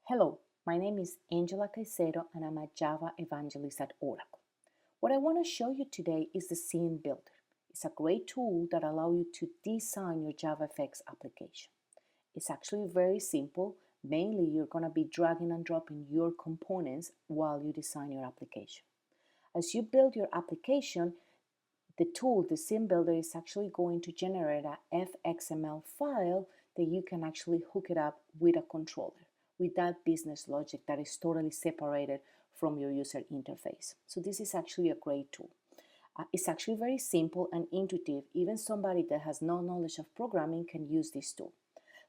Hello, my name is Angela Caicedo and I'm a Java evangelist at Oracle. What I want to show you today is the Scene Builder. It's a great tool that allows you to design your JavaFX application. It's actually very simple. Mainly, you're going to be dragging and dropping your components while you design your application. As you build your application, the tool, the Scene Builder, is actually going to generate a FXML file that you can actually hook it up with a controller, with that business logic that is totally separated from your user interface. So this is actually a great tool. It's actually very simple and intuitive. Even somebody that has no knowledge of programming can use this tool.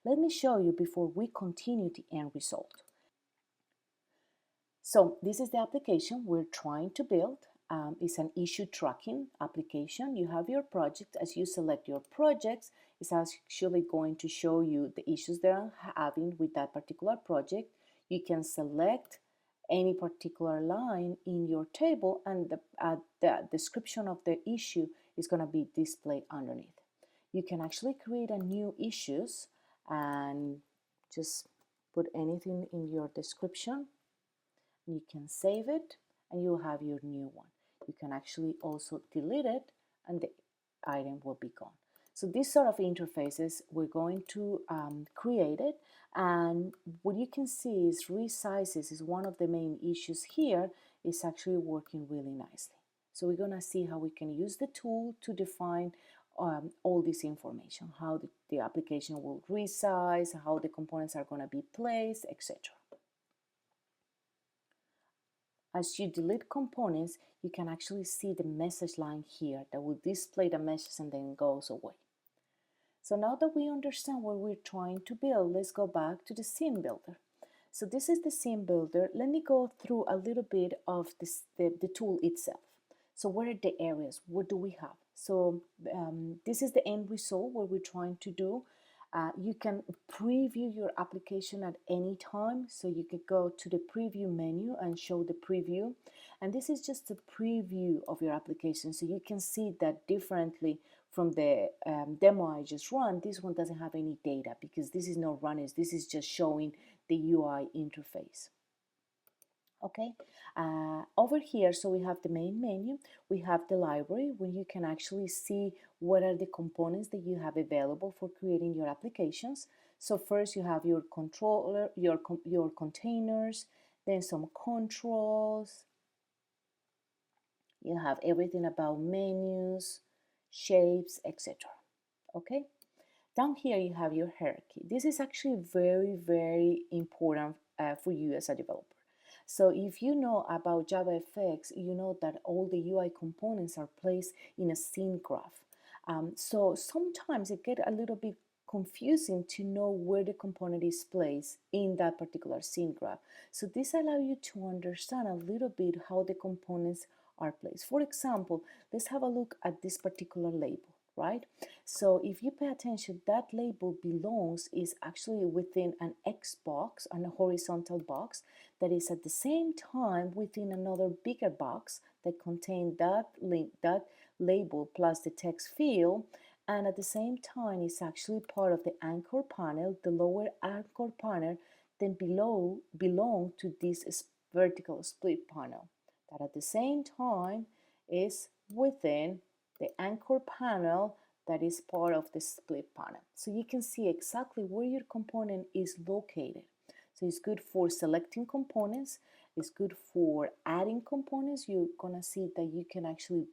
Let me show you before we continue the end result. So this is the application we're trying to build. It's an issue tracking application. You have your project. As you select your projects, it's actually going to show you the issues that I'm having with that particular project. You can select any particular line in your table and the description of the issue is going to be displayed underneath. You can actually create a new issues and just put anything in your description. You can save it and you'll have your new one. You can actually also delete it and the item will be gone. So these sort of interfaces, we're going to create it, and what you can see is resizes is one of the main issues here. It's actually working really nicely. So we're going to see how we can use the tool to define all this information, how the application will resize, how the components are going to be placed, etc. As you delete components, you can actually see the message line here that will display the message and then goes away. So now that we understand what we're trying to build, let's go back to the Scene Builder. So this is the Scene Builder. Let me go through a little bit of the tool itself. So what are the areas? What do we have? So this is the end result, what we're trying to do. You can preview your application at any time. So you can go to the preview menu and show the preview. And this is just a preview of your application. So you can see that differently from the demo I just run. This one doesn't have any data because this is not running. This is just showing the UI interface. Okay, over here, so we have the main menu, we have the library where you can actually see what are the components that you have available for creating your applications. So first you have your controller, your containers, then some controls, you have everything about menus, shapes, etc. Okay, down here you have your hierarchy. This is actually very important for you as a developer. So if you know about JavaFX, you know that all the UI components are placed in a scene graph. So sometimes it gets a little bit confusing to know where the component is placed in that particular scene graph. So this allows you to understand a little bit how the components are placed. For example, let's have a look at this particular label, right? So if you pay attention, that label belongs is actually within an X box, a horizontal box that is at the same time within another bigger box that contains that link, that label plus the text field, and at the same time it's actually part of the anchor panel, the lower anchor panel, then below belong to this vertical split panel that at the same time is within the anchor panel that is part of the split panel. So you can see exactly where your component is located. So it's good for selecting components, it's good for adding components. You're gonna see that you can actually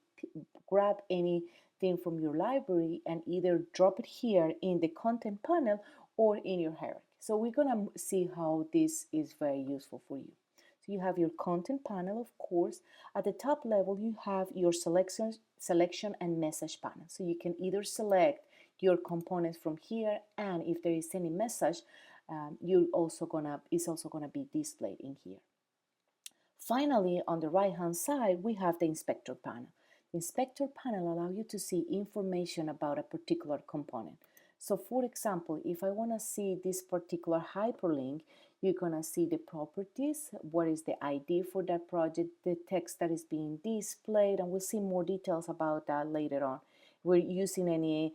grab anything from your library and either drop it here in the content panel or in your hierarchy. So we're gonna see how this is very useful for you. So you have your content panel, of course. At the top level, you have your selection and message panel. So you can either select your components from here, and if there is any message, it's also gonna be displayed in here. Finally, on the right-hand side, we have the inspector panel. The inspector panel allows you to see information about a particular component. So for example, if I want to see this particular hyperlink, you're going to see the properties, what is the ID for that project, the text that is being displayed, and we'll see more details about that later on. We're using any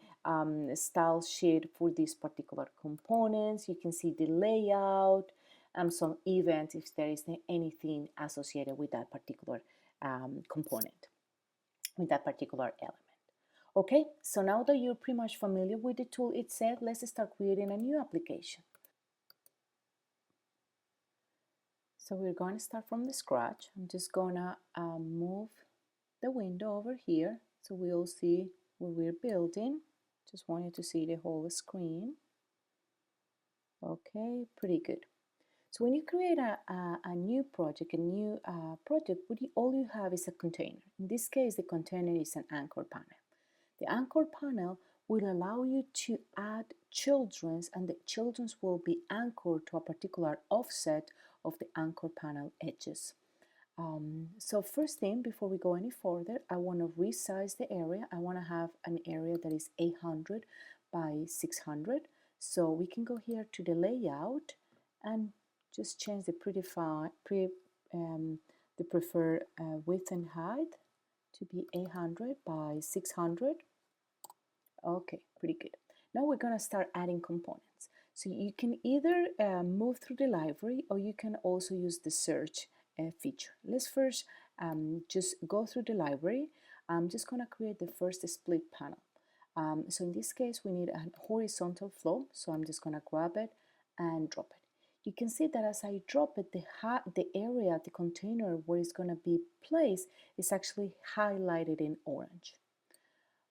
style sheet for these particular components. You can see the layout, and some events if there is anything associated with that particular component, with that particular element. Okay, so now that you're pretty much familiar with the tool itself, let's start creating a new application. So we're going to start from the scratch. I'm just gonna move the window over here so we'll see what we're building. Just want you to see the whole screen. Okay, pretty good. So when you create a new project, all you have is a container. In this case, the container is an anchor panel. The anchor panel will allow you to add children's, and the children's will be anchored to a particular offset of the anchor panel edges. So first thing, before we go any further, I want to resize the area. I want to have an area that is 800 by 600. So we can go here to the layout and just change the the preferred width and height to be 800 by 600. Okay, pretty good. Now we're going to start adding components. So you can either move through the library, or you can also use the search feature. Let's first just go through the library. I'm just going to create the first split panel. So in this case, we need a horizontal flow. So I'm just going to grab it and drop it. You can see that as I drop it, the area, the container where it's going to be placed is actually highlighted in orange.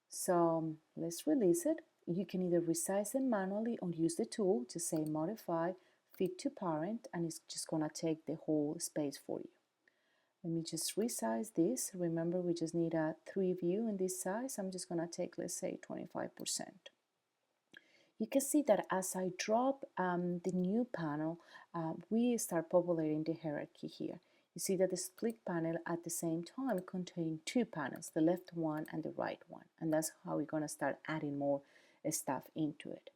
So let's release it. You can either resize it manually or use the tool to say modify fit to parent, and it's just gonna take the whole space for you. Let me just resize this. Remember, we just need a 3 view in this size. I'm just gonna take, let's say, 25%. You can see that as I drop the new panel, we start populating the hierarchy here. You see that the split panel at the same time contains two panels, the left one and the right one. And that's how we're going to start adding more stuff into it.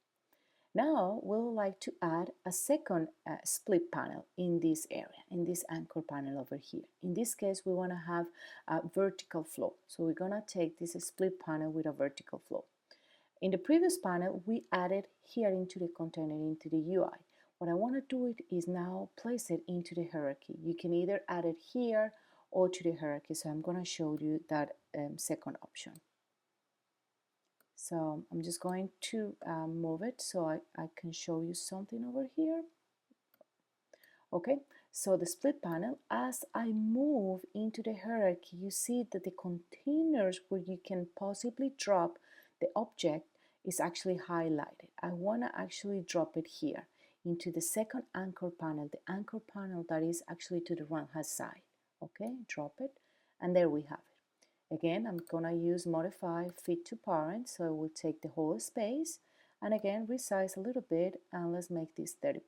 Now, we'll like to add a second split panel in this area, in this anchor panel over here. In this case, we want to have a vertical flow. So we're going to take this split panel with a vertical flow. In the previous panel, we added here into the container, into the UI. What I want to do it is now place it into the hierarchy. You can either add it here or to the hierarchy. So I'm going to show you that second option. So I'm just going to move it so I can show you something over here. Okay, so the split panel, as I move into the hierarchy, you see that the containers where you can possibly drop the object is actually highlighted. I want to actually drop it here into the second anchor panel, the anchor panel that is actually to the right-hand side. Okay, drop it, and there we have it. Again, I'm gonna use modify fit to parent, so it will take the whole space, and again resize a little bit, and let's make this 30%.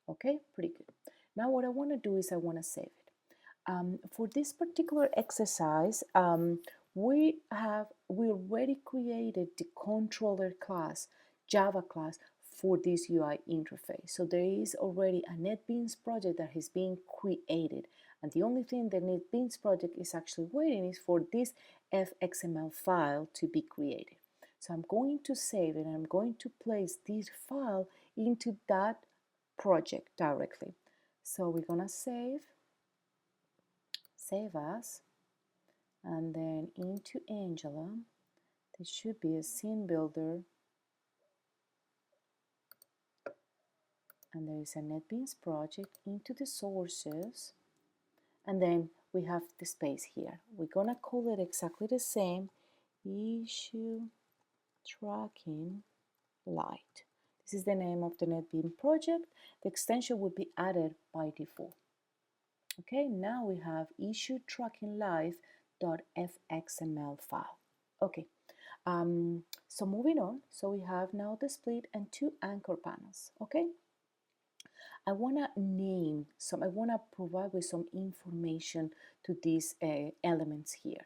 Okay, pretty good. Now what I want to do is I want to save it. For this particular exercise, we already created the controller class, Java class, for this UI interface. So there is already a NetBeans project that has been created. And the only thing the NetBeans project is actually waiting is for this FXML file to be created. So I'm going to save it, and I'm going to place this file into that project directly. So we're gonna save as, and then into Angela, there should be a scene builder, and there is a NetBeans project into the sources, and then we have the space here. We're gonna call it exactly the same, issue tracking light. This is the name of the NetBeans project. The extension will be added by default. Okay, now we have issue tracking live.fxml file. Okay, so moving on. So we have now the split and two anchor panels. Okay, I want to name some, I want to provide with some information to these elements here.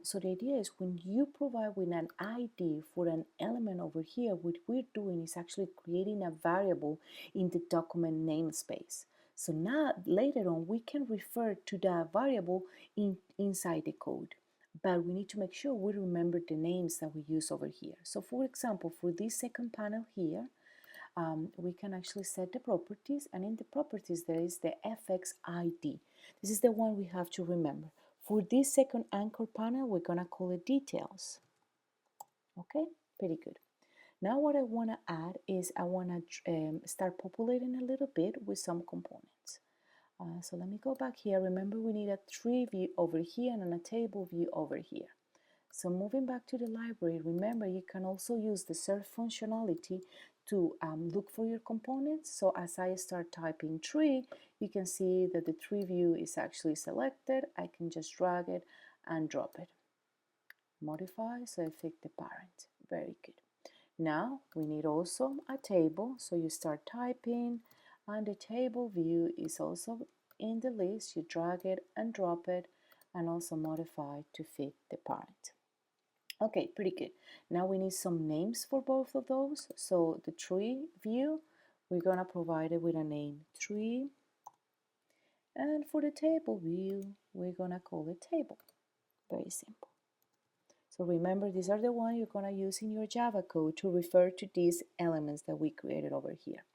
So the idea is when you provide with an ID for an element over here, what we're doing is actually creating a variable in the document namespace. So now later on we can refer to that variable inside the code, but we need to make sure we remember the names that we use over here. So for example, for this second panel here, we can actually set the properties, and in the properties there is the FX ID. This is the one we have to remember. For this second anchor panel, we're gonna call it details. Okay, pretty good. Now what I want to add is I want to start populating a little bit with some components. So let me go back here. Remember, we need a tree view over here and a table view over here. So moving back to the library, remember you can also use the search functionality to look for your components. So as I start typing tree, you can see that the tree view is actually selected. I can just drag it and drop it. Modify, so I pick the parent. Very good. Now we need also a table, so you start typing and the table view is also in the list. You drag it and drop it and also modify to fit the parent. Okay, pretty good. Now we need some names for both of those. So the tree view, we're gonna provide it with a name tree, and for the table view, we're gonna call it table. Very simple. So remember, these are the ones you're going to use in your Java code to refer to these elements that we created over here.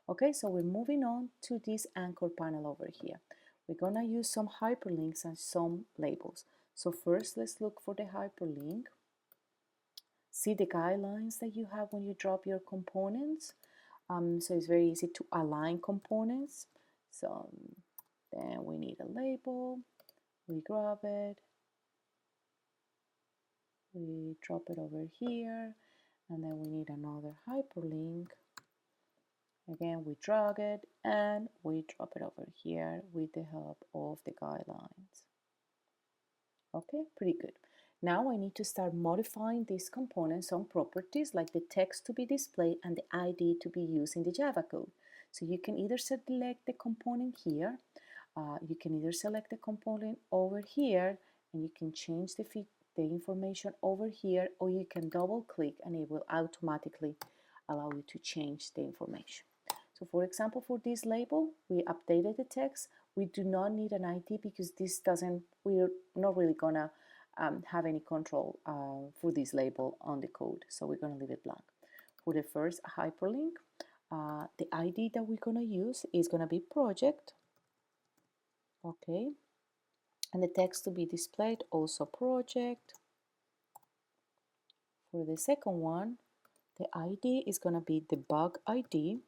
Okay, so we're moving on to this anchor panel over here. We're going to use some hyperlinks and some labels. So first, let's look for the hyperlink. See the guidelines that you have when you drop your components. So it's very easy to align components. So then we need a label. We grab it. We drop it over here, and then we need another hyperlink. Again, we drag it and we drop it over here with the help of the guidelines. Okay, pretty good. Now I need to start modifying these components on properties like the text to be displayed and the ID to be used in the Java code. So you can either select the component here, you can either select the component over here, and you can change the information over here, or you can double click and it will automatically allow you to change the information. So for example, for this label, we updated the text. We do not need an ID because we're not really gonna have any control for this label on the code. So we're gonna leave it blank. For the first hyperlink, the ID that we're gonna use is gonna be project. Okay. And the text to be displayed, also project. For the second one, the ID is going to be debug ID,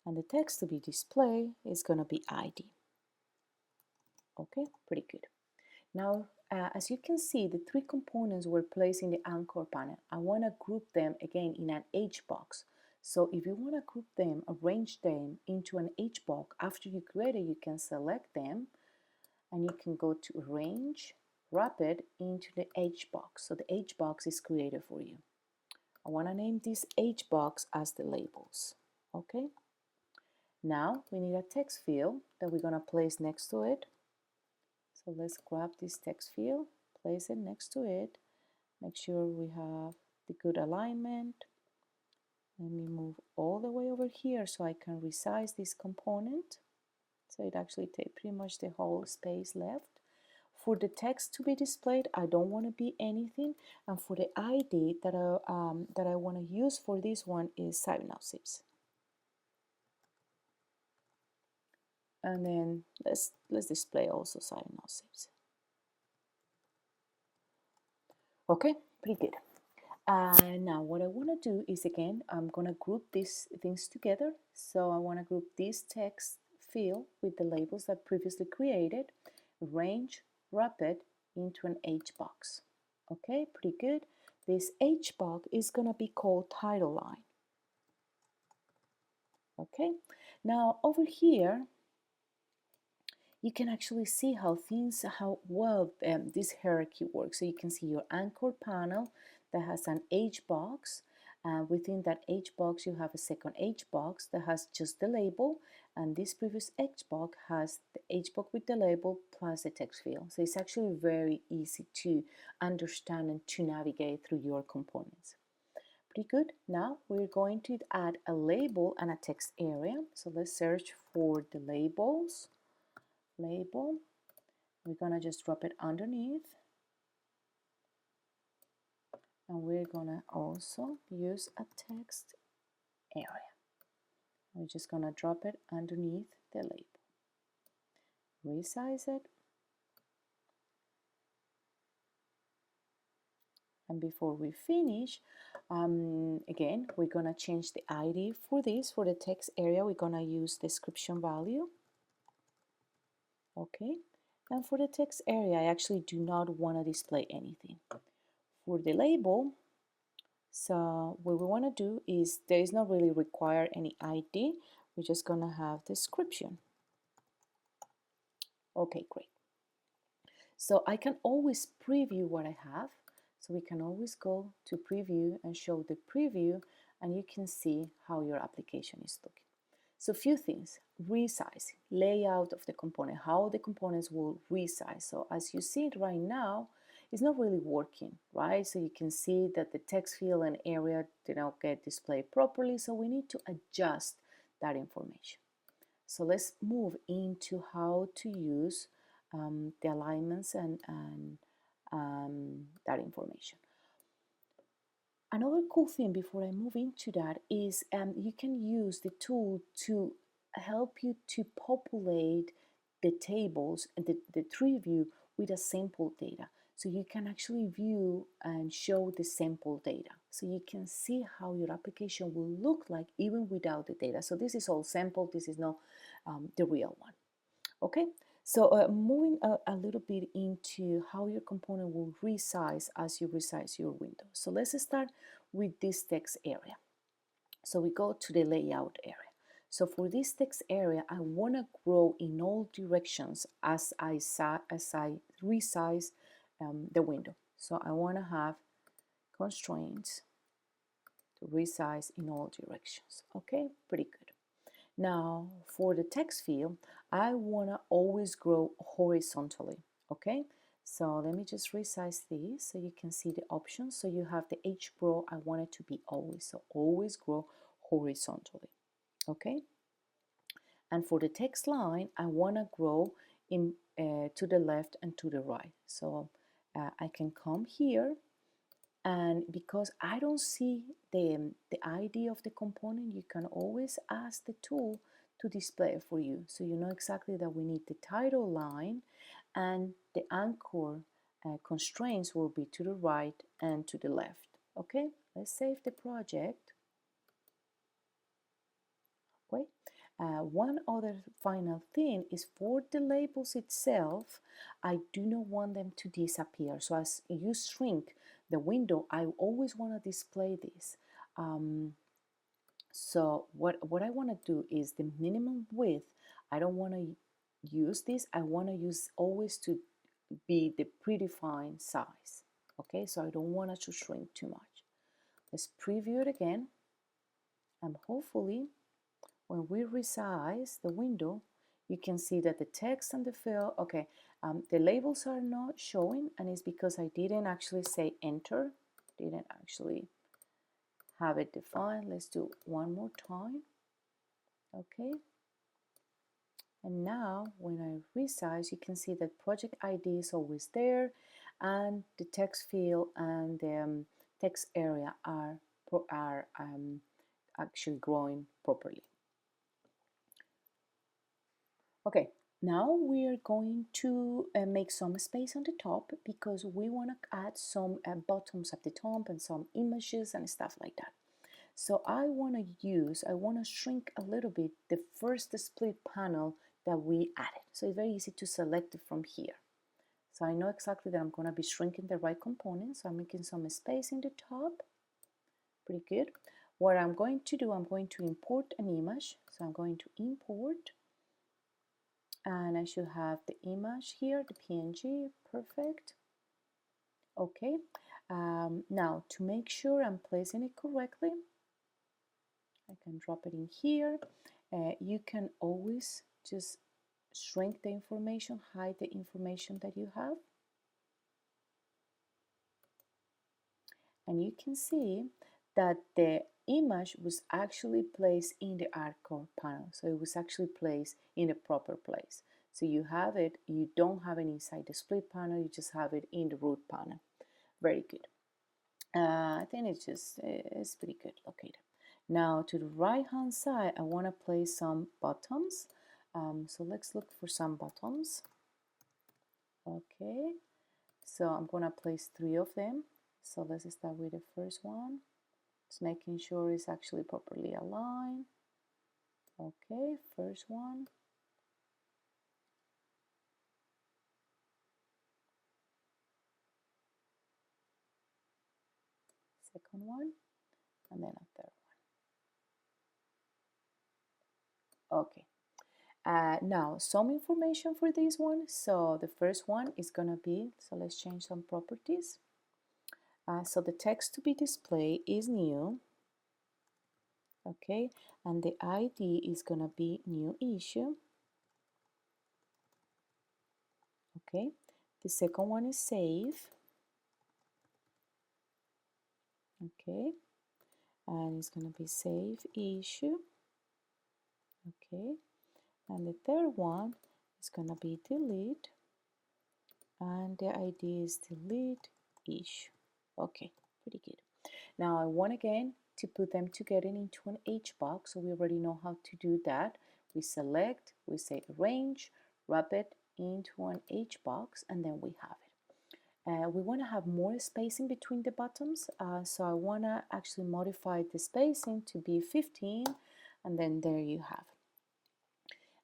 and the text to be displayed is going to be ID. Okay, pretty good. Now, as you can see, the three components were placed in the anchor panel. I want to group them again in an Hbox. So if you want to group them, arrange them into an Hbox, after you create it, you can select them and you can go to arrange, wrap it into the Hbox. So the Hbox is created for you. I want to name this Hbox as the labels. Okay. Now we need a text field that we're going to place next to it. So let's grab this text field, place it next to it. Make sure we have the good alignment. Let me move all the way over here so I can resize this component. So it actually takes pretty much the whole space left. For the text to be displayed, I don't want to be anything. And for the ID that I want to use for this one is synopsis. And then let's display also synopsis. Okay, pretty good. Now what I want to do is, again, I'm going to group these things together. So I want to group this text field with the labels that previously created, arrange, wrap it into an Hbox. Okay, pretty good. This Hbox is going to be called title line. Okay, now over here, you can actually see how well this hierarchy works. So you can see your anchor panel that has an Hbox. Within that Hbox, you have a second Hbox that has just the label, and this previous Hbox has the Hbox with the label plus the text field. So it's actually very easy to understand and to navigate through your components. Pretty good. Now we're going to add a label and a text area. So let's search for the labels. Label. We're gonna just drop it underneath. And we're gonna also use a text area. I'm just going to drop it underneath the label. Resize it. And before we finish, again, we're going to change the ID for this. For the text area, we're going to use description value. Okay. And for the text area, I actually do not want to display anything. For the label, so what we want to do is there is not really required any ID. We're just going to have description. Okay, great. So I can always preview what I have. So we can always go to preview and show the preview, and you can see how your application is looking. So a few things: resize, layout of the component, how the components will resize. So as you see it right now, it's not really working, right? So you can see that the text field and area did not get displayed properly, so we need to adjust that information. So let's move into how to use the alignments and that information. Another cool thing before I move into that is you can use the tool to help you to populate the tables and the tree view with a sample data. So you can actually view and show the sample data. So you can see how your application will look like even without the data. So this is all sample, this is not the real one. Okay, so moving a little bit into how your component will resize as you resize your window. So let's start with this text area. So we go to the layout area. So for this text area, I want to grow in all directions as I resize the window. So I want to have constraints to resize in all directions. Okay, pretty good. Now, for the text field, I want to always grow horizontally, okay? So let me just resize this so you can see the options. So you have the HBRO, I want it to be always, so always grow horizontally, okay? And for the text line, I want to grow in to the left and to the right. So I can come here, and because I don't see the ID of the component, you can always ask the tool to display it for you. So you know exactly that we need the title line, and the anchor constraints will be to the right and to the left. Okay, let's save the project. Okay. One other final thing is for the labels itself, I do not want them to disappear. So as you shrink the window, I always want to display this. So what I want to do is the minimum width. I don't want to use this. I want to use always to be the predefined size. Okay, so I don't want it to shrink too much. Let's preview it again, and hopefully when we resize the window, you can see that the text and the fill, okay, the labels are not showing, and it's because I didn't actually say enter, didn't actually have it defined. Let's do one more time, okay. And now when I resize, you can see that project ID is always there, and the text field and the text area are actually growing properly. Okay, now we are going to make some space on the top because we want to add some buttons at the top and some images and stuff like that. So I want to shrink a little bit the first split panel that we added. So it's very easy to select it from here. So I know exactly that I'm going to be shrinking the right component. So I'm making some space in the top. Pretty good. What I'm going to do, I'm going to import an image. So I'm going to import, and I should have the image here, the PNG, perfect. Okay, now to make sure I'm placing it correctly, I can drop it in here. You can always just shrink the information, hide the information that you have. And you can see that the image was actually placed in the artcore panel. So it was actually placed in the proper place. So you have it, you don't have it inside the split panel, you just have it in the root panel. Very good. I think it's pretty good located. Now to the right hand side, I want to place some buttons. So let's look for some buttons. Okay, so I'm going to place 3 of them. So let's start with the first one. Just making sure it's actually properly aligned. Okay, first one. Second one, and then a third one. Okay. Now, some information for this one. So the first one is going to be, so let's change some properties. So the text to be displayed is new. Okay, and the ID is going to be new issue. Okay, the second one is save. Okay, and it's going to be save issue. Okay, and the third one is going to be delete, and the ID is delete issue. Okay, pretty good. Now I want again to put them together into an Hbox, so we already know how to do that. We select, we say arrange, wrap it into an Hbox, and then we have it. We want to have more spacing between the buttons, so I want to actually modify the spacing to be 15, and then there you have it.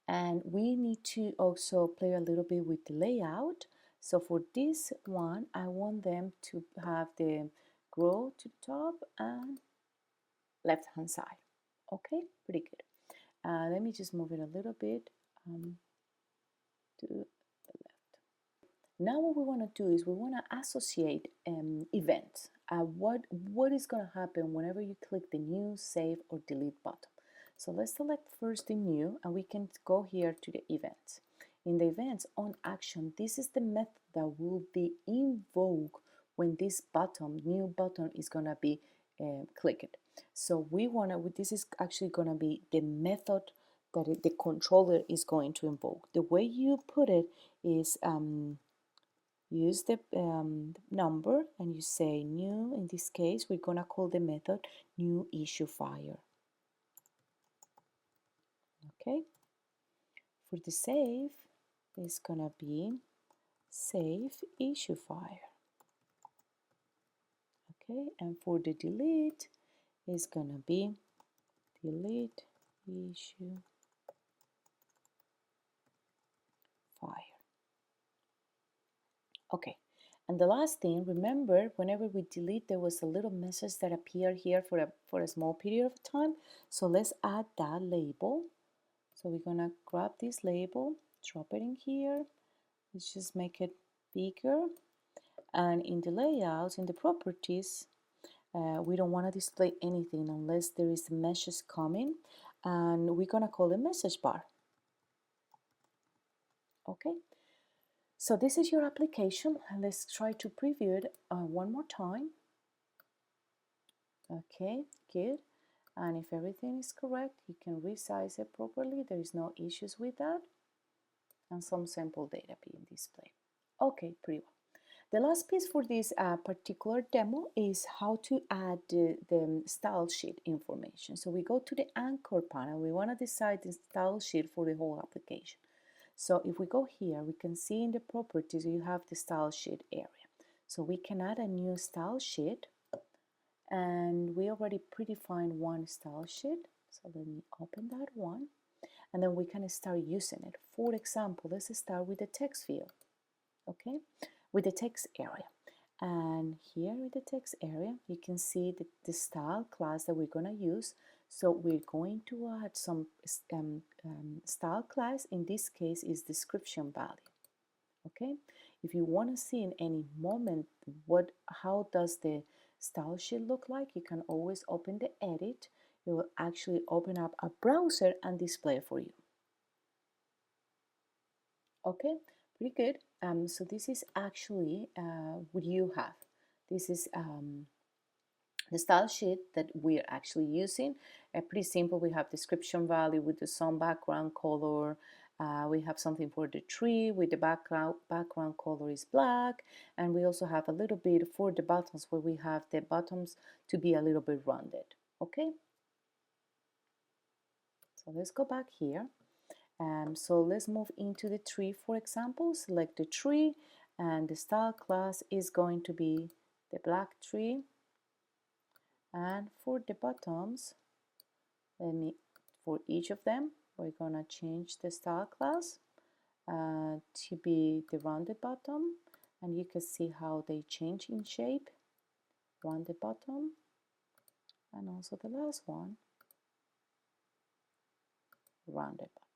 And we need to also play a little bit with the layout. So for this one, I want them to have the grow to the top and left hand side. Okay, pretty good. Let me just move it a little bit to the left. Now what we want to do is we want to associate events. What is going to happen whenever you click the new, save, or delete button. So let's select first the new, and we can go here to the events. In the events on action, this is the method that will be invoked when this button, new button, is going to be clicked. So we want to, this is actually going to be the method that the controller is going to invoke. The way you put it is use the number and you say new. In this case, we're going to call the method new issue fire. Okay, for the save, it's going to be save issue fire. Okay, and for the delete, it's going to be delete issue fire. Okay, and the last thing, remember, whenever we delete, there was a little message that appeared here for a small period of time. So let's add that label. So we're gonna grab this label, drop it in here. Let's just make it bigger. And in the layouts, in the properties, we don't want to display anything unless there is a message coming. And we're gonna call it message bar. Okay. So this is your application. Let's try to preview it one more time. Okay, good. And if everything is correct, you can resize it properly. There is no issues with that. And some sample data being displayed. Okay, pretty well. The last piece for this particular demo is how to add the style sheet information. So we go to the anchor panel. We want to decide the style sheet for the whole application. So if we go here, we can see in the properties you have the style sheet area. So we can add a new style sheet, and we already predefined one style sheet. So let me open that one, and then we can start using it. For example, let's start with the text field, okay, with the text area. And here with the text area, you can see the style class that we're going to use. So we're going to add some style class. In this case is description value. Okay, if you want to see in any moment how does the style sheet look like, you can always open the edit. It will actually open up a browser and display for you. Okay, pretty good. So this is actually what you have. This is the style sheet that we're actually using. Pretty simple. We have description value with the some background color. We have something for the tree with the background color is black, and we also have a little bit for the buttons where we have the buttons to be a little bit rounded. Okay, So let's go back here. So let's move into the tree, for example. Select the tree, and the style class is going to be the black tree. And for the bottoms, for each of them, we're gonna change the style class to be the rounded bottom, and you can see how they change in shape. Rounded bottom, and also the last one, rounded bottom.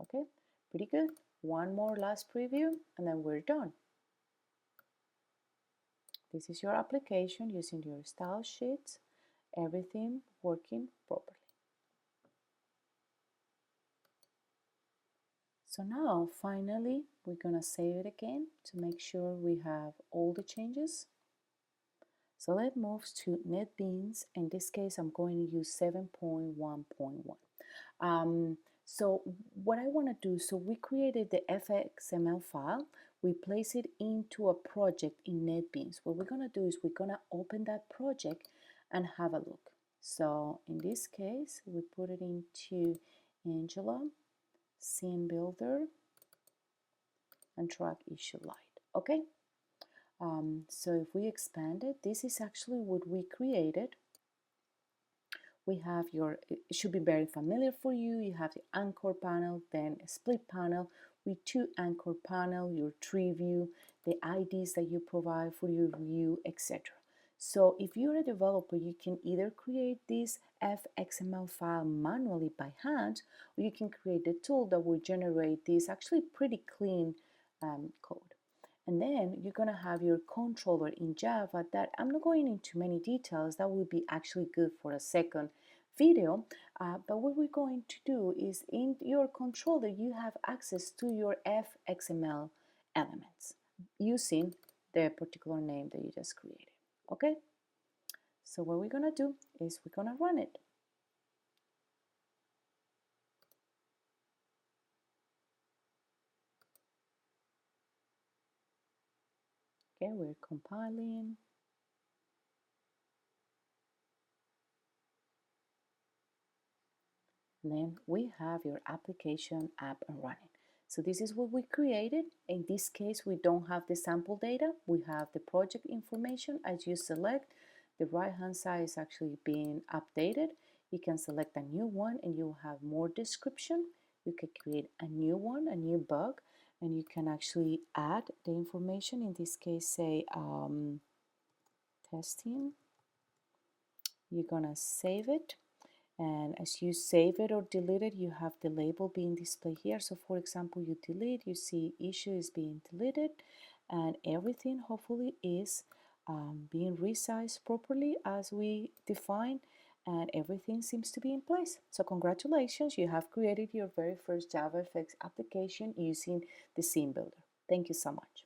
Okay, pretty good. One more last preview, and then we're done. This is your application using your style sheets, everything working properly. So now, finally, we're gonna save it again to make sure we have all the changes. So let's move to NetBeans. In this case, I'm going to use 7.1.1. So what I want to do, so we created the FXML file, we place it into a project in NetBeans. What we're going to do is we're going to open that project and have a look. So in this case, we put it into Angela, Scene Builder, and Track Issue Light. Okay. So if we expand it, this is actually what we created. We have it should be very familiar for you. You have the anchor panel, then a split panel with two anchor panel, your tree view, the IDs that you provide for your view, etc. So if you're a developer, you can either create this FXML file manually by hand, or you can create the tool that will generate this actually pretty clean code. And then you're going to have your controller in Java that I'm not going into many details. That would be actually good for a second video. But what we're going to do is in your controller, you have access to your FXML elements using the particular name that you just created. Okay? So what we're going to do is we're going to run it. Okay, we're compiling. And then we have your application app and running. So this is what we created. In this case, we don't have the sample data. We have the project information. As you select, the right-hand side is actually being updated. You can select a new one and you'll have more description. You can create a new one, a new bug, and you can actually add the information. In this case, say testing. You're gonna save it. And as you save it or delete it, you have the label being displayed here. So for example, you delete, you see issue is being deleted, and everything hopefully is being resized properly as we defined, and everything seems to be in place. So congratulations, you have created your very first JavaFX application using the Scene Builder. Thank you so much.